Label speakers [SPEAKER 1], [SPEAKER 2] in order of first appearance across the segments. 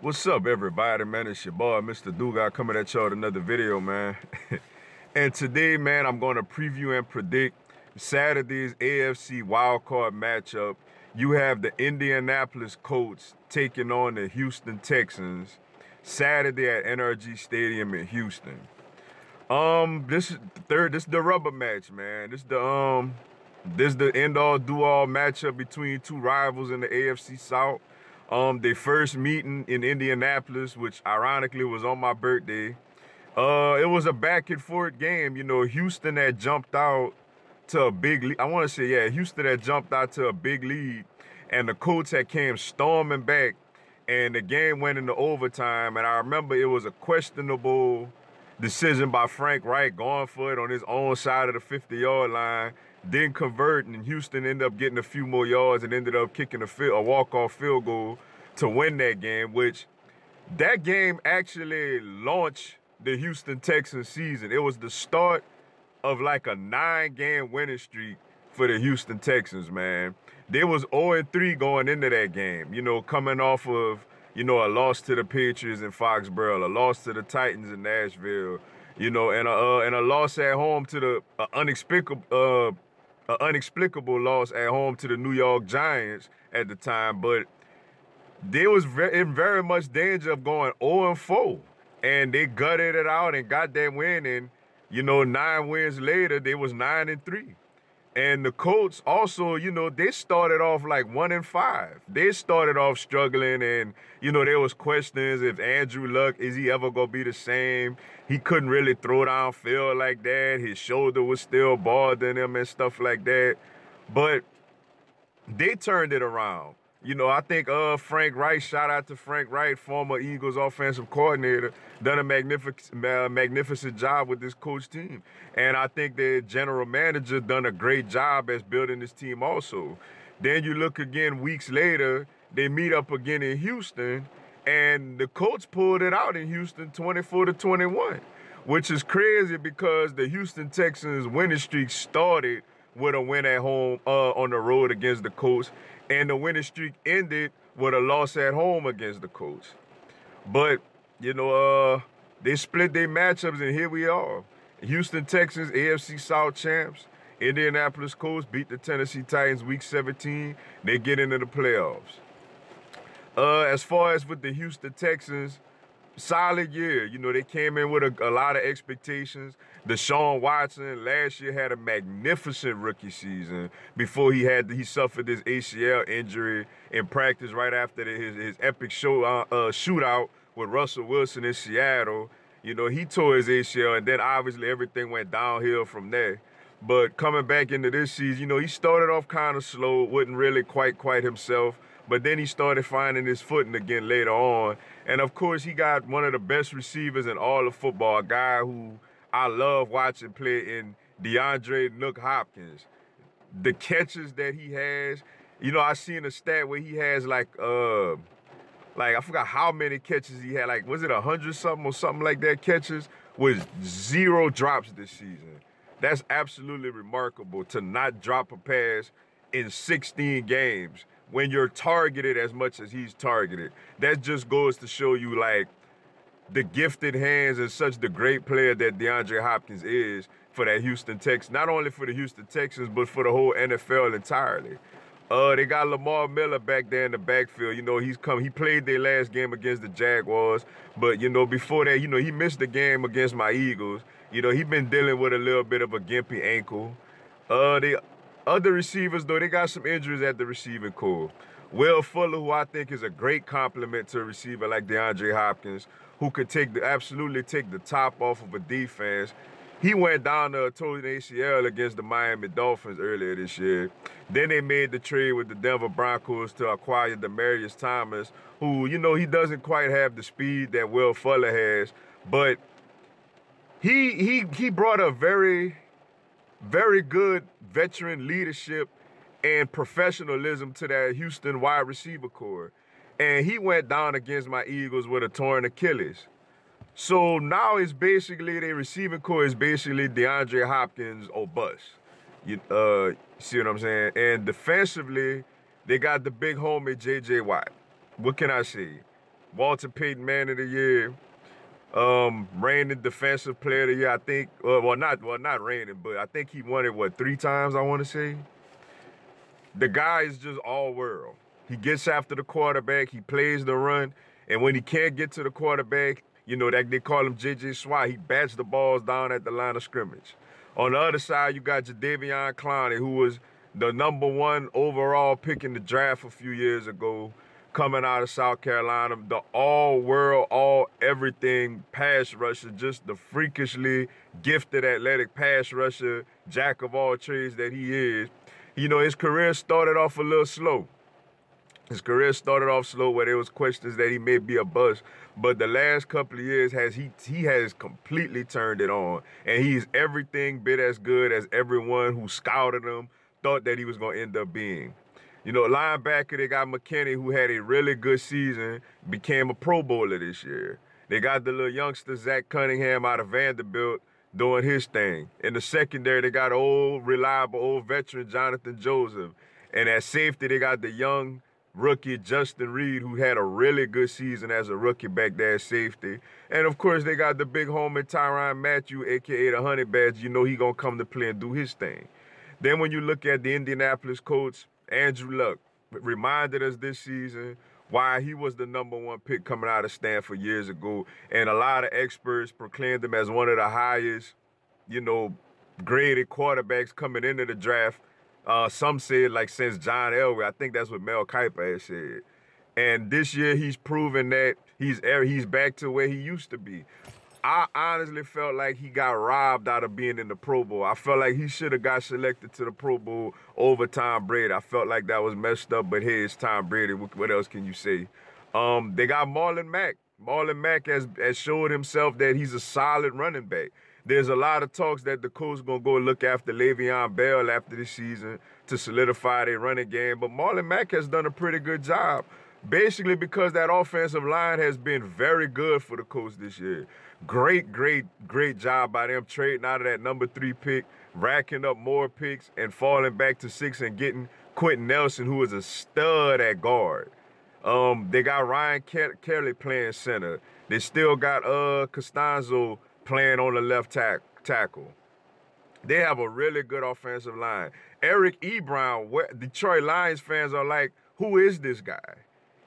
[SPEAKER 1] What's up, everybody, man? It's your boy, Mr. Duga, coming at y'all with another video, man. And today, man, I'm going to preview and predict Saturday's AFC wildcard matchup. You have the Indianapolis Colts taking on the Houston Texans Saturday at NRG Stadium in Houston. This is the rubber match, man. This the end-all, do-all matchup between two rivals in the AFC South. They first meeting in Indianapolis, which ironically was on my birthday. It was a back and forth game. You know, Houston had jumped out to a big lead. I want to say, yeah, Houston had jumped out to a big lead, and the Colts had came storming back, and the game went into overtime. And I remember it was a questionable decision by Frank Reich going for it on his own side of the 50-yard line, didn't convert, and Houston ended up getting a few more yards and ended up kicking a walk-off field goal to win that game, which that game actually launched the Houston Texans season. It was the start of like a 9-game winning streak for the Houston Texans, man. They was 0-3 going into that game, you know, coming off of, you know, a loss to the Patriots in Foxborough, a loss to the Titans in Nashville, you know, and a loss at home to the inexplicable loss at home to the New York Giants at the time. But they was in very much danger of going 0-4, and they gutted it out and got that win. And you know, 9 wins later, they was 9-3. And the Colts also, you know, they started off like 1-5. They started off struggling, and you know, there was questions if Andrew Luck, is he ever gonna be the same? He couldn't really throw downfield like that. His shoulder was still bothering him and stuff like that. But they turned it around. You know, I think Frank Reich, shout out to Frank Reich, former Eagles offensive coordinator, done a magnificent job with this coach team. And I think the general manager done a great job as building this team also. Then you look again weeks later, they meet up again in Houston, and the Colts pulled it out in Houston 24-21, which is crazy because the Houston Texans winning streak started with a win at home on the road against the Colts, and the winning streak ended with a loss at home against the Colts. But, you know, they split their matchups, and here we are. Houston Texans, AFC South champs. Indianapolis Colts beat the Tennessee Titans week 17. They get into the playoffs. As far as with the Houston Texans, solid year. You know, they came in with a lot of expectations. Deshaun Watson last year had a magnificent rookie season before he suffered this ACL injury in practice right after his epic shootout with Russell Wilson in Seattle. You know, he tore his ACL, and then obviously everything went downhill from there. But coming back into this season, you know, he started off kind of slow, wasn't really quite himself. But then he started finding his footing again later on. And of course, he got one of the best receivers in all of football, a guy who I love watching play in DeAndre Hopkins. The catches that he has, you know, I seen a stat where he has like I forgot how many catches he had. Like, was it 100 something or something like that catches with 0 drops this season? That's absolutely remarkable to not drop a pass in 16 games when you're targeted as much as he's targeted. That just goes to show you, like, the gifted hands and such the great player that DeAndre Hopkins is for that Houston Texans. Not only for the Houston Texans, but for the whole NFL entirely. They got Lamar Miller back there in the backfield. You know, he played their last game against the Jaguars. But, you know, before that, you know, he missed the game against my Eagles. You know, he been dealing with a little bit of a gimpy ankle. The other receivers, though, they got some injuries at the receiving core. Will Fuller, who I think is a great compliment to a receiver like DeAndre Hopkins, who could absolutely take the top off of a defense. He went down to a torn ACL against the Miami Dolphins earlier this year. Then they made the trade with the Denver Broncos to acquire Demaryius Thomas, who, you know, he doesn't quite have the speed that Will Fuller has, but he brought a very good veteran leadership and professionalism to that Houston wide receiver core. And he went down against my Eagles with a torn Achilles. So now it's basically, their receiving core is basically DeAndre Hopkins or bust. You see what I'm saying? And defensively, they got the big homie J.J. Watt. What can I say? Walter Payton Man of the Year, reigning Defensive Player of the Year. I think, not reigning, but I think he won it 3 times. I want to say. The guy is just all world. He gets after the quarterback. He plays the run, and when he can't get to the quarterback, you know that they call him J.J. Swat. He bats the balls down at the line of scrimmage. On the other side, you got Jadeveon Clowney, who was the #1 overall pick in the draft a few years ago, coming out of South Carolina. The all-world, all-everything pass rusher, just the freakishly gifted athletic pass rusher, jack of all trades that he is. You know, his career started off a little slow. Where there was questions that he may be a bust. But the last couple of years, he has completely turned it on. And he's everything bit as good as everyone who scouted him thought that he was going to end up being. You know, linebacker, they got McKinney, who had a really good season, became a Pro Bowler this year. They got the little youngster, Zach Cunningham, out of Vanderbilt, doing his thing. In the secondary, they got reliable old veteran Jonathan Joseph. And at safety, they got the young rookie Justin Reed, who had a really good season as a rookie back there at safety. And, of course, they got the big homie Tyrann Mathieu, a.k.a. the Honey Badger. You know he going to come to play and do his thing. Then when you look at the Indianapolis Colts, Andrew Luck reminded us this season why he was the #1 pick coming out of Stanford years ago. And a lot of experts proclaimed him as one of the highest, you know, graded quarterbacks coming into the draft. Some said like since John Elway. I think that's what Mel Kiper had said. And this year he's proven that he's back to where he used to be. I honestly felt like he got robbed out of being in the Pro Bowl. I felt like he should have got selected to the Pro Bowl over Tom Brady. I felt like that was messed up, but hey, it's Tom Brady. What else can you say? They got Marlon Mack. Marlon Mack has showed himself that he's a solid running back. There's a lot of talks that the Colts going to go look after Le'Veon Bell after this season to solidify their running game. But Marlon Mack has done a pretty good job, basically because that offensive line has been very good for the Colts this year. Great job by them trading out of that #3 pick, racking up more picks, and falling back to 6 and getting Quentin Nelson, who is a stud at guard. They got Ryan Kelly playing center. They still got Costanzo playing on the left tackle. They have a really good offensive line. Eric Ebron, Detroit Lions fans are like, who is this guy?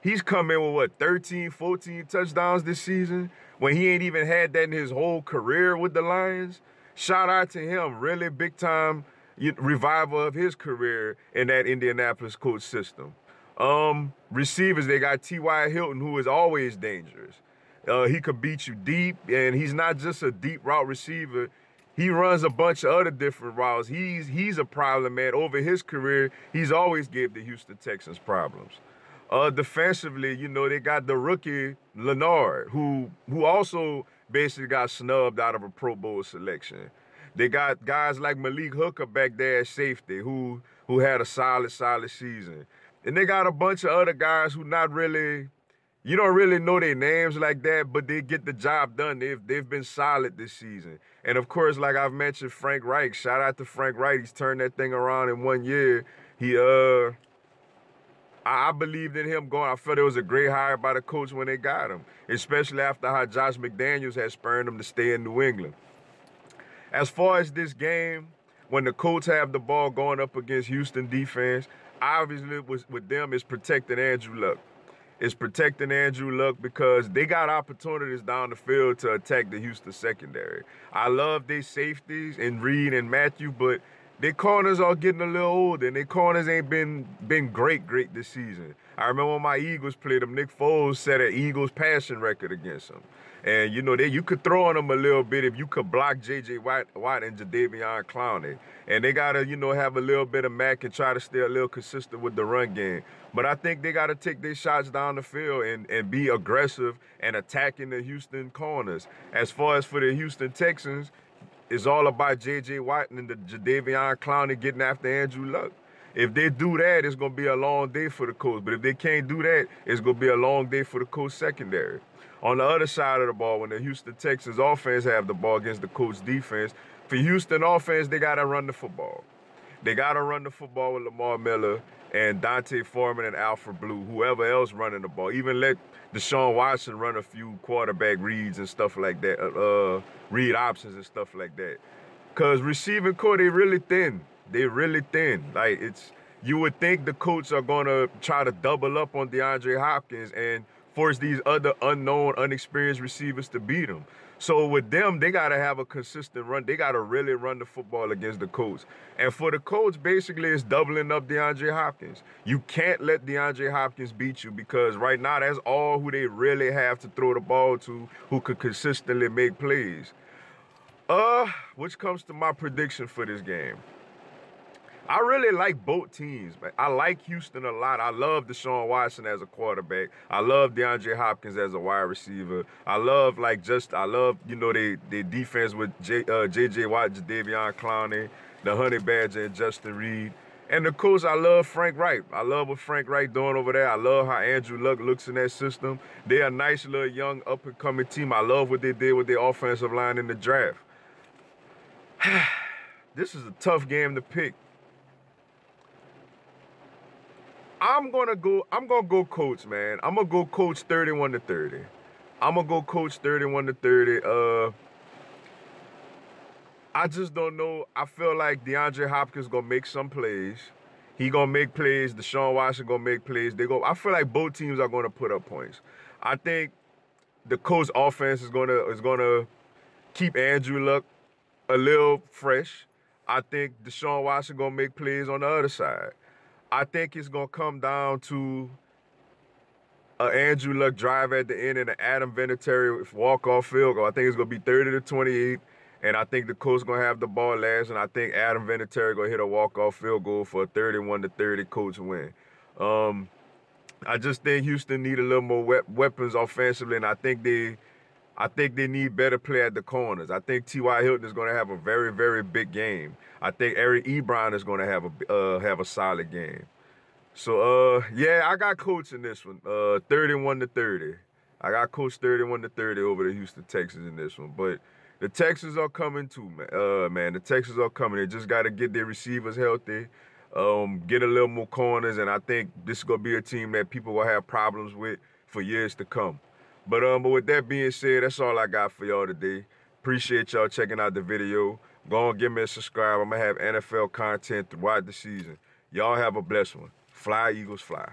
[SPEAKER 1] He's come in with, 13, 14 touchdowns this season when he ain't even had that in his whole career with the Lions. Shout out to him. Really big-time revival of his career in that Indianapolis Colts system. Receivers, they got T.Y. Hilton, who is always dangerous. He could beat you deep, and he's not just a deep route receiver. He runs a bunch of other different routes. He's a problem, man. Over his career, he's always gave the Houston Texans problems. Defensively, you know, they got the rookie Leonard, who also basically got snubbed out of a Pro Bowl selection. They got guys like Malik Hooker back there at safety who had a solid season. And they got a bunch of other guys who not really, you don't really know their names like that, but they get the job done. They've been solid this season. And of course, like I've mentioned, Frank Reich. Shout out to Frank Reich. He's turned that thing around in 1 year. I believed in him going. I felt it was a great hire by the coach when they got him, especially after how Josh McDaniels had spurned him to stay in New England. As far as this game, when the Colts have the ball going up against Houston defense, obviously with them, it's protecting Andrew Luck. It's protecting Andrew Luck because they got opportunities down the field to attack the Houston secondary. I love their safeties in Reed and Mathieu, but their corners are getting a little older, and their corners ain't been great this season. I remember when my Eagles played them, Nick Foles set an Eagles passing record against them. And, you know, you could throw on them a little bit if you could block J.J. Watt and Jadeveon Clowney. And they got to, you know, have a little bit of Mack and try to stay a little consistent with the run game. But I think they got to take their shots down the field and be aggressive and attacking the Houston corners. As far as for the Houston Texans, it's all about J.J. Watt and the Jadeveon Clowney getting after Andrew Luck. If they do that, it's going to be a long day for the Colts. But if they can't do that, it's going to be a long day for the Colts secondary. On the other side of the ball, when the Houston Texans offense have the ball against the Colts defense, for Houston offense, they got to run the football. They got to run the football with Lamar Miller. and Dante Foreman and Alfred Blue, whoever else running the ball. Even let Deshaun Watson run a few quarterback reads and stuff like that, read options and stuff like that. Because receiving core, they really thin. They really thin. Like, you would think the Colts are going to try to double up on DeAndre Hopkins and force these other unknown, unexperienced receivers to beat him. So with them, they got to have a consistent run. They got to really run the football against the Colts. And for the Colts, basically, it's doubling up DeAndre Hopkins. You can't let DeAndre Hopkins beat you because right now, that's all who they really have to throw the ball to, who could consistently make plays. Which comes to my prediction for this game. I really like both teams, man. I like Houston a lot. I love Deshaun Watson as a quarterback. I love DeAndre Hopkins as a wide receiver. I love, you know, their defense with J.J. Watt, Jadeveon Clowney, the Honey Badger, and Justin Reed. And the Colts, I love Frank Reich. I love what Frank Reich doing over there. I love how Andrew Luck looks in that system. They're a nice little young up-and-coming team. I love what they did with their offensive line in the draft. This is a tough game to pick. I'm gonna go Colts, man. I'm gonna go Colts 31-30. I'm gonna go Colts 31-30. I just don't know. I feel like DeAndre Hopkins gonna make some plays. He gonna make plays. Deshaun Watson gonna make plays. I feel like both teams are gonna put up points. I think the Colts offense is gonna keep Andrew Luck a little fresh. I think Deshaun Watson gonna make plays on the other side. I think it's going to come down to an Andrew Luck drive at the end and an Adam Vinatieri walk-off field goal. I think it's going to be 30-28, and I think the Colts going to have the ball last, and I think Adam Vinatieri going to hit a walk-off field goal for a 31-30 Colts win. I just think Houston need a little more weapons offensively, and I think they need better play at the corners. I think T.Y. Hilton is going to have a very, very big game. I think Eric Ebron is going to have a solid game. So, yeah, I got Colts in this one, 31-30. I got Colts 31-30 over the Houston Texans in this one. But the Texans are coming too, man. The Texans are coming. They just got to get their receivers healthy, get a little more corners, and I think this is going to be a team that people will have problems with for years to come. But with that being said, that's all I got for y'all today. Appreciate y'all checking out the video. Go and give me a subscribe. I'm going to have NFL content throughout the season. Y'all have a blessed one. Fly, Eagles, fly.